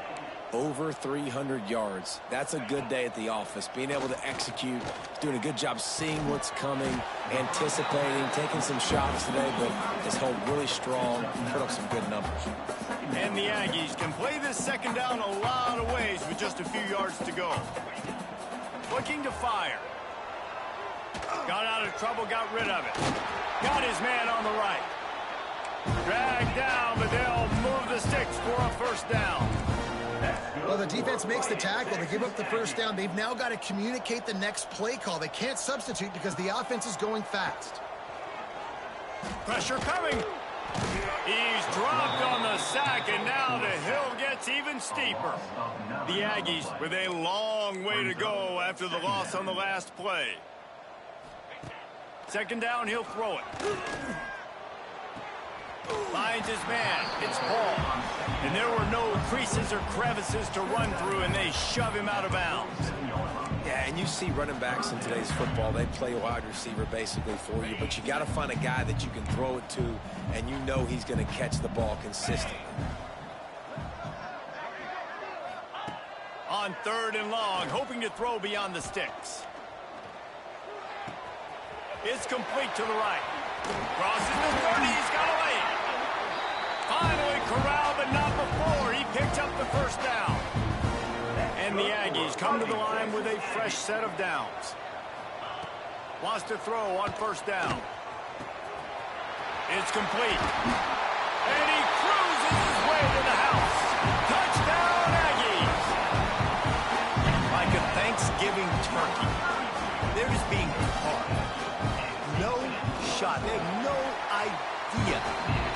over 300 yards. That's a good day at the office. Being able to execute, doing a good job seeing what's coming, anticipating, taking some shots today, but is held really strong, put up some good numbers. And the Aggies can play this 2nd down a lot of ways with just a few yards to go. Looking to fire. Got out of trouble, got rid of it. Got his man on the right. Dragged down, but they'll move the sticks for a first down. Well, the defense makes the tackle. They give up the first down. They've now got to communicate the next play call. They can't substitute because the offense is going fast. Pressure coming. He's dropped on the sack, and now the hill gets even steeper. The Aggies with a long way to go after the loss on the last play. 2nd down, he'll throw it. Finds his man. It's Paul. And there were no creases or crevices to run through, and they shove him out of bounds. Yeah, and you see running backs in today's football, they play wide receiver basically for you, but you got to find a guy that you can throw it to, and you know he's going to catch the ball consistently. On 3rd and long, hoping to throw beyond the sticks. It's complete to the right. Crosses the 30, he's got away. Finally corralled, but not before. He picked up the first down. And the Aggies come to the line with a fresh set of downs. Wants to throw on 1st down. It's complete. And he cruises his way to the house. Touchdown, Aggies! Like a Thanksgiving turkey. They're just being caught. No shot. They have no idea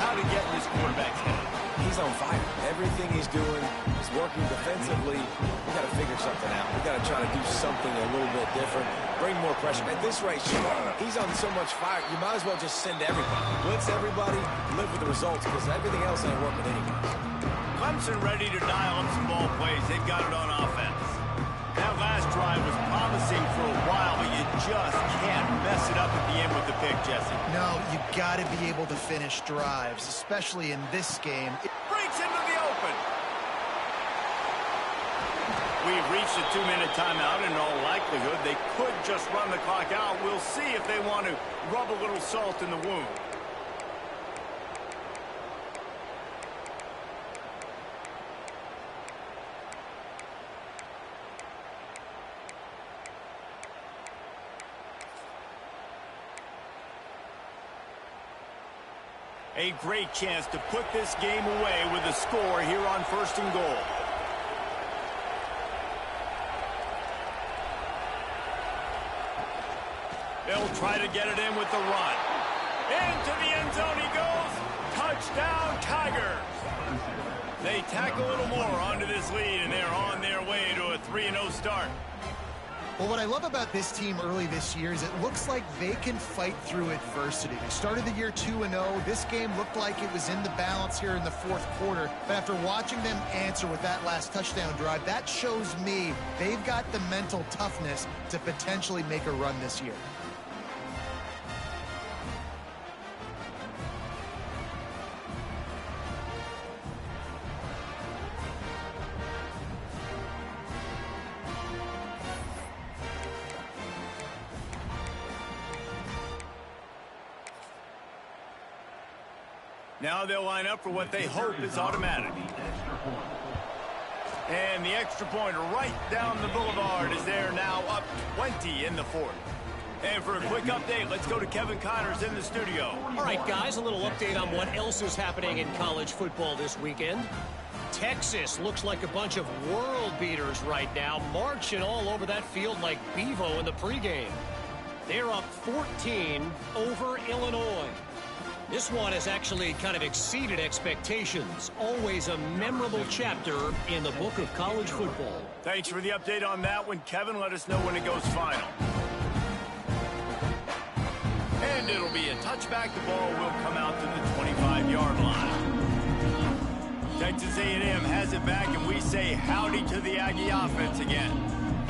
how to get in this quarterback's head. He's on fire. Everything he's doing is working defensively. We got to figure something out. We got to try to do something a little bit different. Bring more pressure. At this rate, he's on so much fire, you might as well just send everybody. Blitz everybody, live with the results, because everything else ain't working anyways. Clemson ready to dial up some ball plays. They've got it on offense. That last drive was promising for a while, but you just can't mess it up at the end with the pick, Jesse. No, you got to be able to finish drives, especially in this game. Breaks into the open. We've reached a 2-minute timeout, and in all likelihood, they could just run the clock out. We'll see if they want to rub a little salt in the wound. A great chance to put this game away with a score here on 1st and goal. They'll try to get it in with the run. Into the end zone he goes. Touchdown, Tigers. They tack a little more onto this lead, and they're on their way to a 3-0 start. Well, what I love about this team early this year is it looks like they can fight through adversity. They started the year 2-0. This game looked like it was in the balance here in the 4th quarter. But after watching them answer with that last touchdown drive, that shows me they've got the mental toughness to potentially make a run this year. Now they'll line up for what they hope is automatic. And the extra point right down the boulevard is there now, up 20 in the 4th. And for a quick update, let's go to Kevin Connors in the studio. All right, guys, a little update on what else is happening in college football this weekend. Texas looks like a bunch of world beaters right now, marching all over that field like Bevo in the pregame. They're up 14 over Illinois. This one has actually kind of exceeded expectations. Always a memorable chapter in the book of college football. Thanks for the update on that one, Kevin. Let us know when it goes final. And it'll be a touchback. The ball will come out to the 25-yard line. Texas A&M has it back, and we say howdy to the Aggie offense again.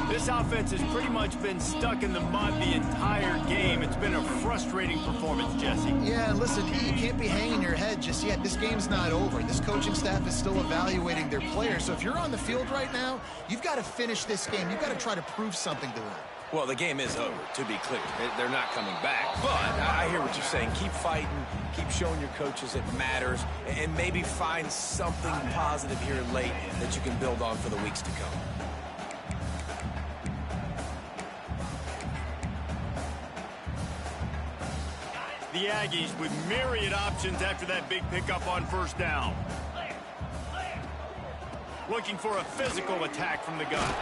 This offense has pretty much been stuck in the mud the entire game. It's been a frustrating performance, Jesse. Yeah, listen, you can't be hanging your head just yet. This game's not over. This coaching staff is still evaluating their players. So if you're on the field right now, you've got to finish this game. You've got to try to prove something to them. Well, the game is over, to be clear. They're not coming back. But I hear what you're saying. Keep fighting. Keep showing your coaches it matters. And maybe find something positive here late that you can build on for the weeks to come. The Aggies with myriad options after that big pickup on 1st down. Looking for a physical attack from the gun.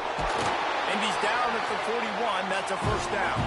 And he's down at the 41. That's a 1st down.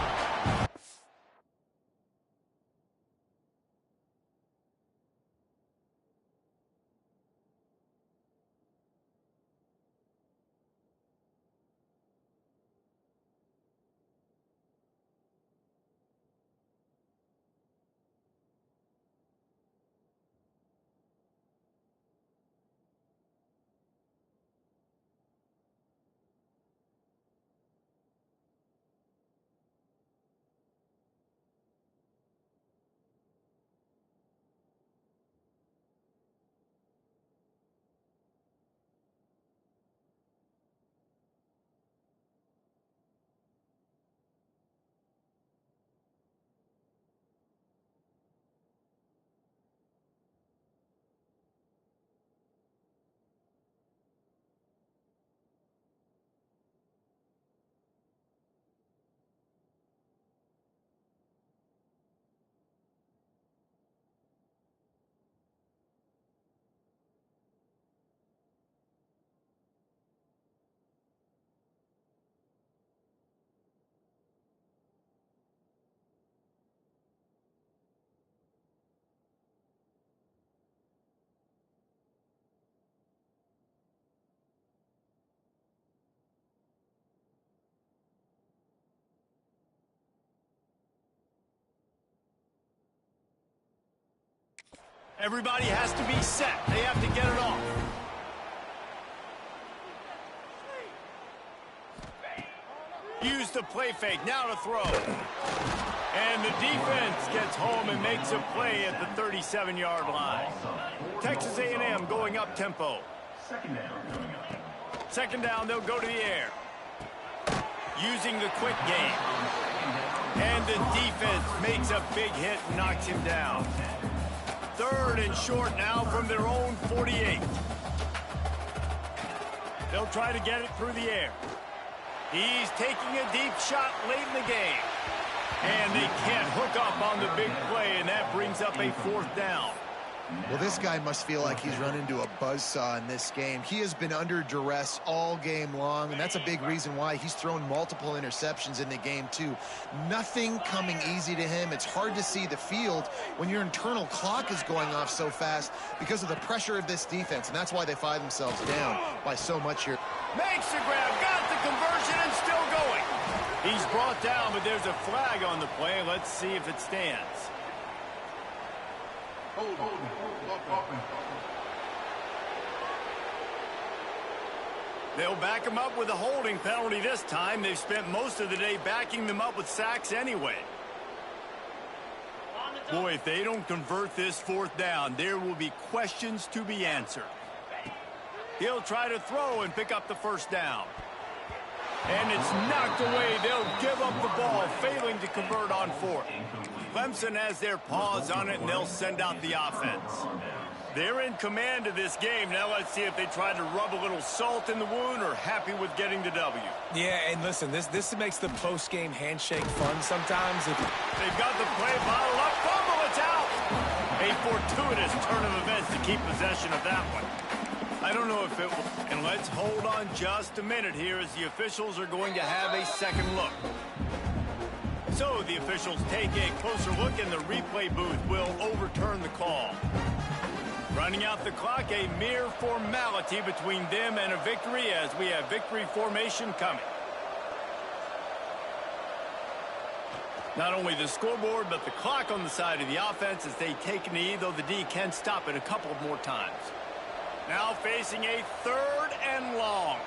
Everybody has to be set. They have to get it off. Use the play fake. Now to throw. And the defense gets home and makes a play at the 37-yard line. Texas A&M going up tempo. Second down, they'll go to the air. Using the quick game. And the defense makes a big hit and knocks him down. 3rd and short now from their own 48. They'll try to get it through the air. He's taking a deep shot late in the game. And they can't hook up on the big play, and that brings up a 4th down. Well, this guy must feel like he's run into a buzzsaw in this game. He has been under duress all game long, and that's a big reason why he's thrown multiple interceptions in the game, too. Nothing coming easy to him. It's hard to see the field when your internal clock is going off so fast because of the pressure of this defense, and that's why they find themselves down by so much here. Makes the grab, got the conversion, and still going. He's brought down, but there's a flag on the play. Let's see if it stands. They'll back him up with a holding penalty this time. They've spent most of the day backing them up with sacks anyway. Boy, if they don't convert this fourth down, there will be questions to be answered. He'll try to throw and pick up the first down. And it's knocked away. They'll give up the ball, failing to convert on fourth. Clemson has their paws on it, and they'll send out the offense. They're in command of this game. Now let's see if they try to rub a little salt in the wound or happy with getting the W. Yeah, and listen, this makes the post-game handshake fun sometimes. They've got the play bottled up. Fumble, it's out. A fortuitous turn of events to keep possession of that one. I don't know if it will. And let's hold on just a minute here as the officials are going to have a second look. So the officials take a closer look, and the replay booth will overturn the call. Running out the clock, a mere formality between them and a victory as we have victory formation coming. Not only the scoreboard, but the clock on the side of the offense as they take a knee, though the D can stop it a couple of more times. Now facing a 3rd and long.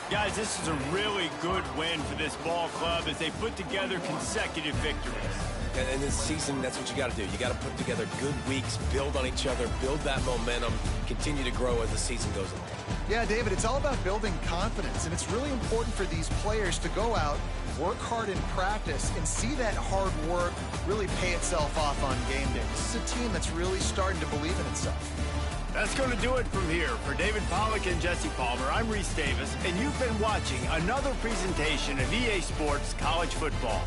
Guys, this is a really good win for this ball club as they put together consecutive victories. And in this season, that's what you got to do. You got to put together good weeks, build on each other, build that momentum, continue to grow as the season goes along. Yeah, David, it's all about building confidence, and it's really important for these players to go out, work hard in practice, and see that hard work really pay itself off on game day. This is a team that's really starting to believe in itself. That's going to do it from here. For David Pollack and Jesse Palmer, I'm Reese Davis, and you've been watching another presentation of EA Sports College Football.